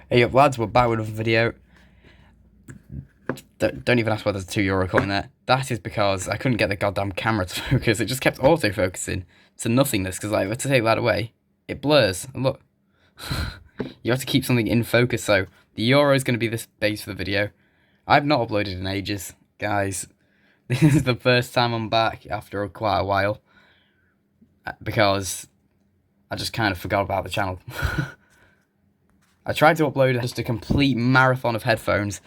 Hey up lads, we're back with another video. Don't even ask why there's a €2 coin there. That is because I couldn't get the goddamn camera to focus. It just kept auto-focusing to nothingness, because like, if I take that away, it blurs. And look, you have to keep something in focus, so the euro is going to be this base for the video. I've not uploaded in ages, guys. This is the first time I'm back after quite a while, because I just kind of forgot about the channel. I tried to upload just a complete marathon of headphones,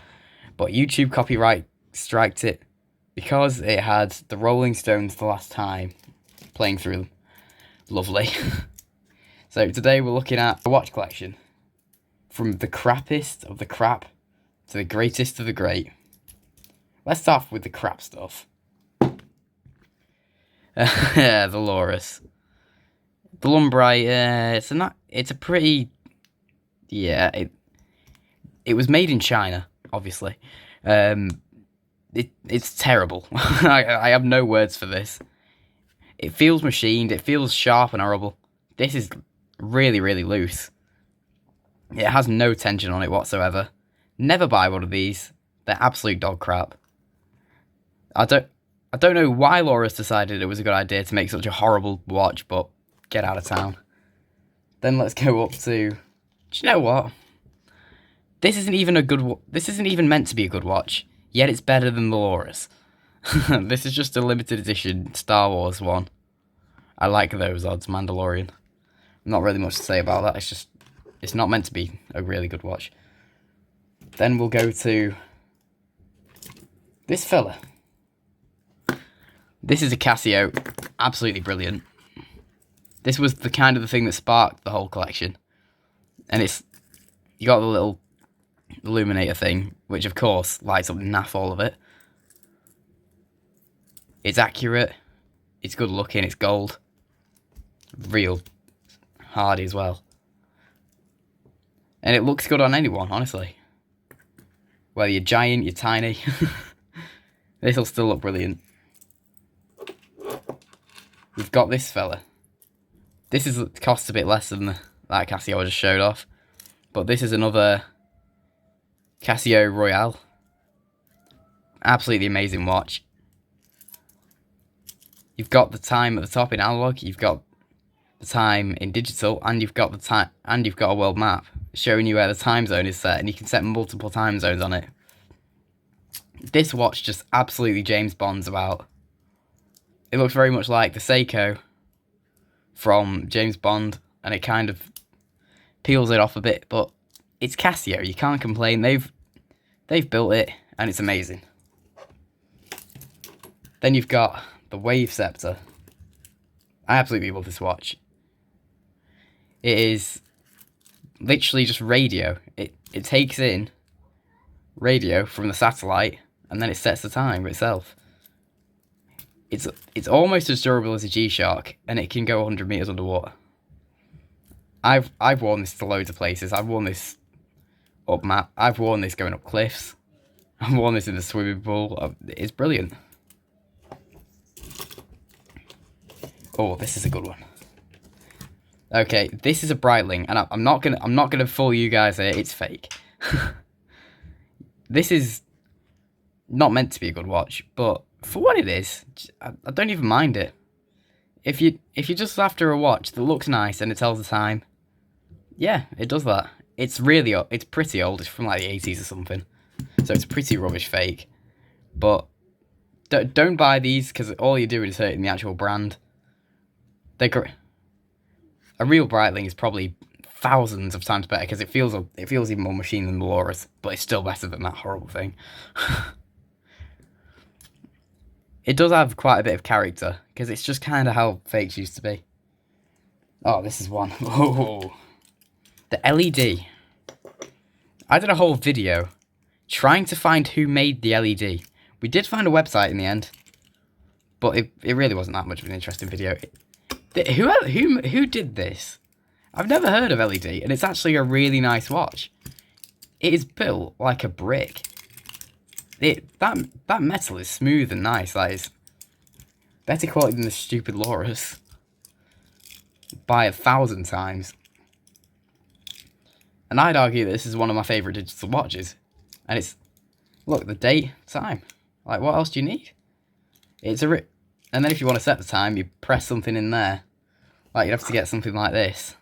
but YouTube copyright striked it because it had the Rolling Stones the last time playing through them. Lovely. So today we're looking at a watch collection. From the crappiest of the crap to the greatest of the great. Let's start off with the crap stuff. The Loris. The Lumbrite, it's a pretty... Yeah, it was made in China, obviously. It's terrible. I have no words for this. It feels machined. It feels sharp and horrible. This is really, really loose. It has no tension on it whatsoever. Never buy one of these. They're absolute dog crap. I don't know why Loris decided it was a good idea to make such a horrible watch, but get out of town. Then let's go up to... Do you know what? This isn't even meant to be a good watch, yet it's better than the Loris. This is just a limited edition Star Wars one. I like those odds, Mandalorian. Not really much to say about that. It's not meant to be a really good watch. Then we'll go to this fella. This is a Casio, absolutely brilliant. This was the kind of the thing that sparked the whole collection. And you got the little illuminator thing, which of course lights up naff all of it. It's accurate, it's good looking, it's gold. Real hardy as well. And it looks good on anyone, honestly. Whether you're giant, you're tiny. This'll still look brilliant. We've got this fella. This costs a bit less than that Casio I just showed off. But this is another Casio Royale. Absolutely amazing watch. You've got the time at the top in analog, you've got the time in digital, and you've got a world map showing you where the time zone is set, and you can set multiple time zones on it. This watch just absolutely James Bonds about. It looks very much like the Seiko from James Bond, and it kind of peels it off a bit, but it's Casio, you can't complain. They've built it, and it's amazing. Then you've got the Wave Scepter. I absolutely love this watch. It is literally just radio. It takes in radio from the satellite, and then it sets the time itself. It's almost as durable as a G-Shock, and it can go 100 meters underwater. I've worn this to loads of places. I've worn this up map. I've worn this going up cliffs. I've worn this in the swimming pool. It's brilliant. Oh, this is a good one. Okay, this is a Breitling, and I'm not gonna fool you guys here. It's fake. This is not meant to be a good watch, but for what it is, I don't even mind it. If you're just after a watch that looks nice and it tells the time, yeah, it does that. It's pretty old. It's from like the 80s or something, so it's pretty rubbish fake. But don't buy these, because all you're doing is hurting the actual brand. A real Breitling is probably thousands of times better, because it feels even more machine than the Loris, but it's still better than that horrible thing. It does have quite a bit of character, because it's just kind of how fakes used to be. Oh, this is one. Oh, the LED. I did a whole video trying to find who made the LED. We did find a website in the end, but it really wasn't that much of an interesting video. Who did this? I've never heard of LED, and it's actually a really nice watch. It is built like a brick. That metal is smooth and nice. That is better quality than the stupid Loris by 1,000 times. And I'd argue that this is one of my favourite digital watches. And it's, look, the date, time. Like, what else do you need? It's a and then if you want to set the time, you press something in there. Like, you'd have to get something like this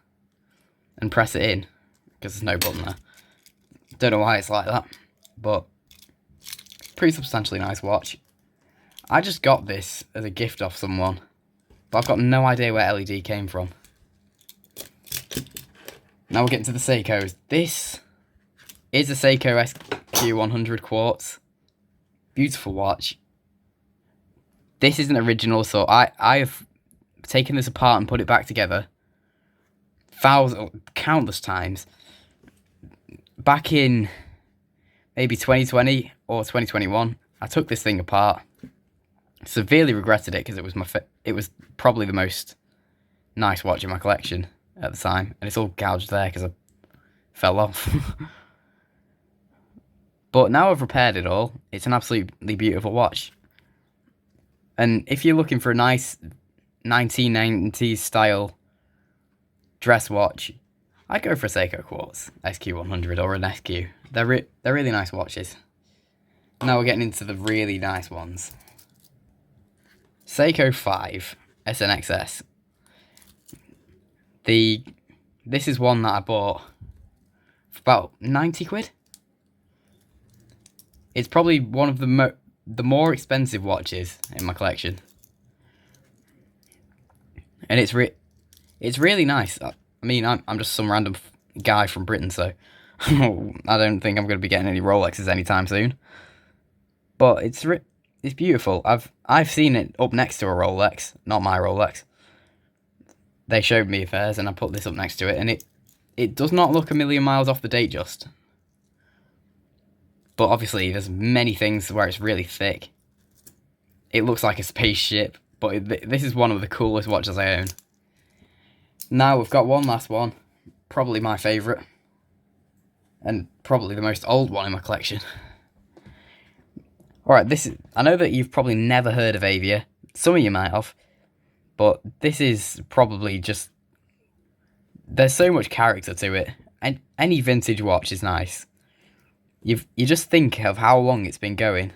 and press it in, because there's no button there. Don't know why it's like that, but pretty substantially nice watch. I just got this as a gift off someone, but I've got no idea where LED came from. Now we're getting to the Seikos. This is a Seiko SQ100 Quartz. Beautiful watch. This isn't original, so I've taken this apart and put it back together countless times. Back in maybe 2020 or 2021, I took this thing apart. Severely regretted it because it was probably the most nice watch in my collection at the time, and it's all gouged there because I fell off. But now I've repaired it all. It's an absolutely beautiful watch. And if you're looking for a nice 1990s style dress watch, I'd go for a Seiko Quartz SQ100 or an SQ. They're really nice watches. Now we're getting into the really nice ones. Seiko 5 SNXS. This is one that I bought for about 90 quid. It's probably one of the more expensive watches in my collection. And it's really nice. I mean, I'm just some random guy from Britain, so I don't think I'm going to be getting any Rolexes anytime soon. But it's beautiful. I've seen it up next to a Rolex, not my Rolex. They showed me theirs, and I put this up next to it, and it does not look a million miles off the Datejust. But obviously, there's many things where it's really thick. It looks like a spaceship, but this is one of the coolest watches I own. Now we've got one last one, probably my favourite, and probably the most old one in my collection. Alright, I know that you've probably never heard of Avia. Some of you might have, but this is probably just... There's so much character to it, and any vintage watch is nice. You just think of how long it's been going,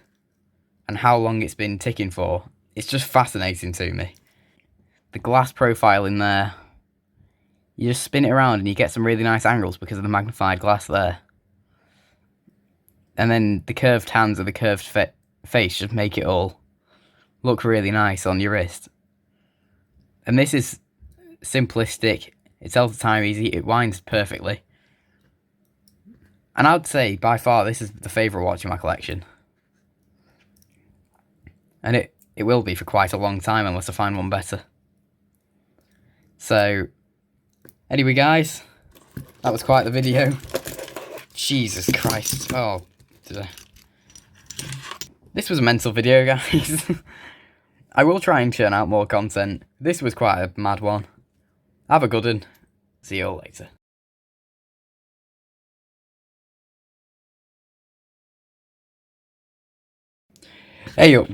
and how long it's been ticking for. It's just fascinating to me. The glass profile in there, you just spin it around and you get some really nice angles because of the magnified glass there. And then the curved hands of the curved face just make it all look really nice on your wrist. And this is simplistic. It tells the time easy. It winds perfectly. And I would say, by far, this is the favourite watch in my collection. And it will be for quite a long time unless I find one better. So, anyway guys, that was quite the video. Jesus Christ. Oh, this was a mental video, guys. I will try and churn out more content. This was quite a mad one. Have a good one. See you all later. Hey up.